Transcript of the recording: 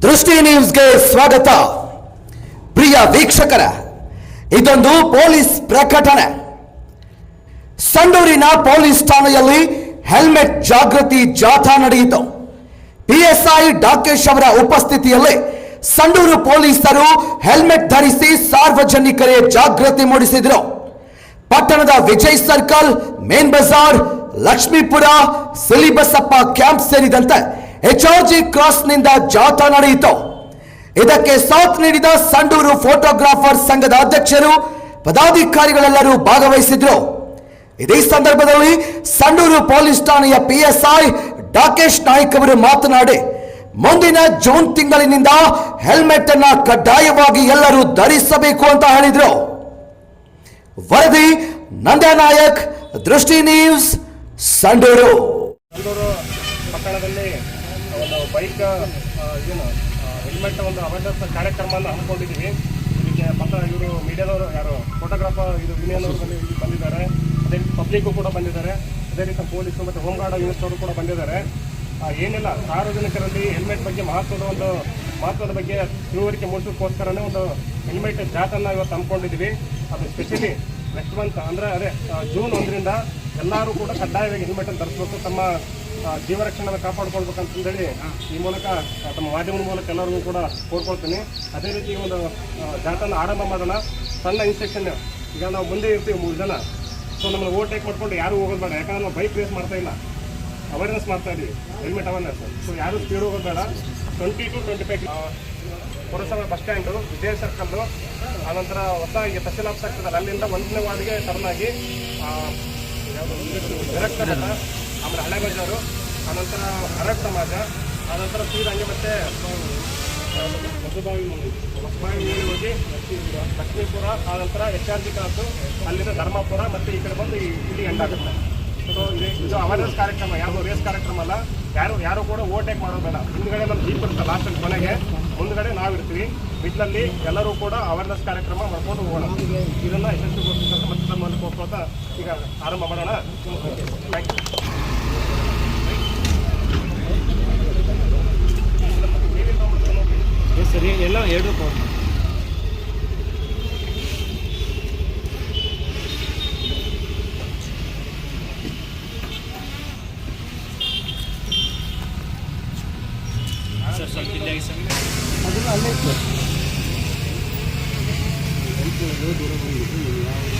ದೃಷ್ಟಿ ನ್ಯೂಸ್ಗೆ ಸ್ವಾಗತ. ಪ್ರಿಯ ವೀಕ್ಷಕರ, ಇದೊಂದು ಪೊಲೀಸ್ ಪ್ರಕಟಣೆ. ಸಂಡೂರಿನ ಪೊಲೀಸ್ ಠಾಣೆಯಲ್ಲಿ ಹೆಲ್ಮೆಟ್ ಜಾಗೃತಿ ಜಾಥಾ ನಡೆಯಿತು. ಪಿಎಸ್ಐ ಡಾಕೇಶ್ ಅವರ ಉಪಸ್ಥಿತಿಯಲ್ಲಿ ಸಂಡೂರು ಪೊಲೀಸರು ಹೆಲ್ಮೆಟ್ ಧರಿಸಿ ಸಾರ್ವಜನಿಕರಿಗೆ ಜಾಗೃತಿ ಮೂಡಿಸಿದರು. ಪಟ್ಟಣದ Vijay circle, main Bazaar, Lakshmipura, Silibasappa camp ಸೇರಿದಂತೆ HRG ಕ್ರಾಸ್ನಿಂದ ಜಾಥಾ ನಡೆಯಿತು. ಇದಕ್ಕೆ ಸಾಥ್ ನೀಡಿದ ಸಂಡೂರು ಫೋಟೋಗ್ರಾಫರ್ ಸಂಘದ ಅಧ್ಯಕ್ಷರು, ಪದಾಧಿಕಾರಿಗಳೆಲ್ಲರೂ ಭಾಗವಹಿಸಿದ್ರು. ಇದೇ ಸಂದರ್ಭದಲ್ಲಿ ಸಂಡೂರು ಪೊಲೀಸ್ ಠಾಣೆಯ PSI ಡಾಕೇಶ್ ನಾಯ್ಕ್ ಅವರು ಮಾತನಾಡಿ, ಮುಂದಿನ ಜೂನ್ ತಿಂಗಳಿನಿಂದ ಹೆಲ್ಮೆಟ್ ಅನ್ನ ಕಡ್ಡಾಯವಾಗಿ ಎಲ್ಲರೂ ಧರಿಸಬೇಕು ಅಂತ ಹೇಳಿದ್ರು. ವರದಿ ನಂದ್ಯಾ ನಾಯಕ್, ದೃಷ್ಟಿ ನ್ಯೂಸ್, ಸಂಡೂರು. ಪಟ್ಟಣದಲ್ಲಿ ಒಂದು ಬೈಕ್ ಹೆಲ್ಮೆಟ್ ಒಂದು ಅವೇರ್ನೆಸ್ ಕಾರ್ಯಕ್ರಮವನ್ನು ಹಮ್ಮಿಕೊಂಡಿದ್ದೀವಿ. ಇದಕ್ಕೆ ಇವರು ಮೀಡಿಯಾದವರು ಯಾರು ಫೋಟೋಗ್ರಾಫರ್ ಯೂನಿಯನ್ ಅವರು ಬಂದಿದ್ದಾರೆ. ಅದೇ ರೀತಿ ಪಬ್ಲಿಕ್ಕು ಕೂಡ ಬಂದಿದ್ದಾರೆ. ಅದೇ ರೀತಿ ಪೊಲೀಸರು ಮತ್ತು ಹೋಮ್ ಗಾರ್ಡ್ ಯೂನಿಟ್ನವರು ಕೂಡ ಬಂದಿದ್ದಾರೆ. ಏನಿಲ್ಲ, ಸಾರ್ವಜನಿಕರಲ್ಲಿ ಹೆಲ್ಮೆಟ್ ಬಗ್ಗೆ ಮಹತ್ವದ ಬಗ್ಗೆ ತಿಳುವಳಿಕೆ ಮೂಡಿಸೋಕ್ಕೋಸ್ಕರನೇ ಒಂದು ಹೆಲ್ಮೆಟ್ ಜಾಥಾನ ಇವತ್ತು ಹಮ್ಮಿಕೊಂಡಿದ್ದೀವಿ. ಅದು ಸ್ಪೆಷಲಿ ನೆಕ್ಸ್ಟ್ ಮಂತ್ ಅಂದರೆ ಜೂನ್ 1ರಿಂದ ಎಲ್ಲರೂ ಕೂಡ ಕಡ್ಡಾಯವಾಗಿ ಹೆಲ್ಮೆಟನ್ನು ಧರಿಸಬೇಕು, ತಮ್ಮ ಜೀವ ರಕ್ಷಣೆಯನ್ನು ಕಾಪಾಡ್ಕೊಳ್ಬೇಕಂತಂದೇಳಿ ಈ ಮೂಲಕ ತಮ್ಮ ಮಾಧ್ಯಮದ ಮೂಲಕ ಎಲ್ಲರಿಗೂ ಕೂಡ ಕೋರ್ಕೊಳ್ತೀನಿ. ಅದೇ ರೀತಿ ಒಂದು ಜಾಥಾನ ಆರಂಭ ಮಾಡೋಣ. ಸಣ್ಣ ಇನ್ಸ್ಟ್ರಕ್ಷನ್, ಈಗ ನಾವು ಮುಂದೆ ಇರ್ತೀವಿ 3 ಜನ, ಸೊ ನಮ್ಮನ್ನು ಓವರ್ಟೇಕ್ ಮಾಡ್ಕೊಂಡು ಯಾರು ಹೋಗೋದು ಬೇಡ. ಯಾಕಂದ್ರೆ ನಾವು ಬೈಕ್ ರೇಸ್ ಮಾಡ್ತಾ ಇಲ್ಲ, ಅವೇರ್ನೆಸ್ ಮಾಡ್ತಾ ಇದ್ದೀವಿ, ಹೆಲ್ಮೆಟ್ ಅವೇರ್ನೆಸ್. ಸೊ ಯಾರು ಸ್ಪೀಡ್ ಹೋಗೋದು ಬೇಡ. 20 to 25 ಪುರಸಭೆ ಬಸ್ ಸ್ಟ್ಯಾಂಡು, ವಿಜಯ್ ಸರ್ಕಲ್ಲು, ಆನಂತರ ಹೊಸ ಈಗ ತಹಸೀಲ್ ಆಫೀಸ್ ಆಗ್ತದಲ್ಲ, ಅಲ್ಲಿಂದ 1ನೇ ವಾರ್ಡ್ಗೆ ಟರ್ನ್ ಆಗಿ ಆಮೇಲೆ ಹಳೆ ಬಜಾರು, ಆನಂತರ ಅರಬ್ ಸಮಾಜ, ಆನಂತರ ಸೀದಾ ಹಂಗೆ ಮತ್ತೆ ಹೊಸಬಾವಿ ಹೋಗಿ ಲಕ್ಷ್ಮೀಪುರ, ಆನಂತರ HRG ಕ್ರಾಸು, ಅಲ್ಲಿಂದ ಧರ್ಮಪುರ, ಮತ್ತು ಈ ಕಡೆ ಬಂದು ಇಲ್ಲಿ ಎಂಡಾಗುತ್ತೆ. ಸೊ ಇದು ಅವೇರ್ನೆಸ್ ಕಾರ್ಯಕ್ರಮ, ಯಾವುದೋ ರೇಸ್ ಕಾರ್ಯಕ್ರಮ ಅಲ್ಲ. ಯಾರು ಕೂಡ ಓವರ್ಟೇಕ್ ಮಾಡೋದು ಬೇಡ. ಹಿಂದ್ಗಡೆ ನಮ್ಮ ಜೀಪ್ ಇರುತ್ತೆ ಲಾಸ್ಟಲ್ಲಿ, ಕೊನೆಗೆ ಮುಂದ್ಗಡೆ ನಾವಿರ್ತೀವಿ. ಮಿಡ್ಲಲ್ಲಿ ಎಲ್ಲರೂ ಕೂಡ ಅವೇರ್ನೆಸ್ ಕಾರ್ಯಕ್ರಮ ಮಾಡ್ಕೊಂಡು ಹೋಗೋಣ. ಇದನ್ನು ಯಶಸ್ವಿಗೊಳಿಸಿದ ಮತ್ತೆ ನಮ್ಮಲ್ಲಿ ಹೋಗ್ಕೋತ ಈಗ ಆರಂಭ ಮಾಡೋಣ. Thank you. ಸರಿ, ಎಲ್ಲ 2 ಸರ್ ಸ್ವಲ್ಪ ಇದ್ದಾಗಿ ಸರ್ ಅದನ್ನು ಅಲ್ಲೇ ಇತ್ತು. ದೂರ ಬಂದಿದ್ದು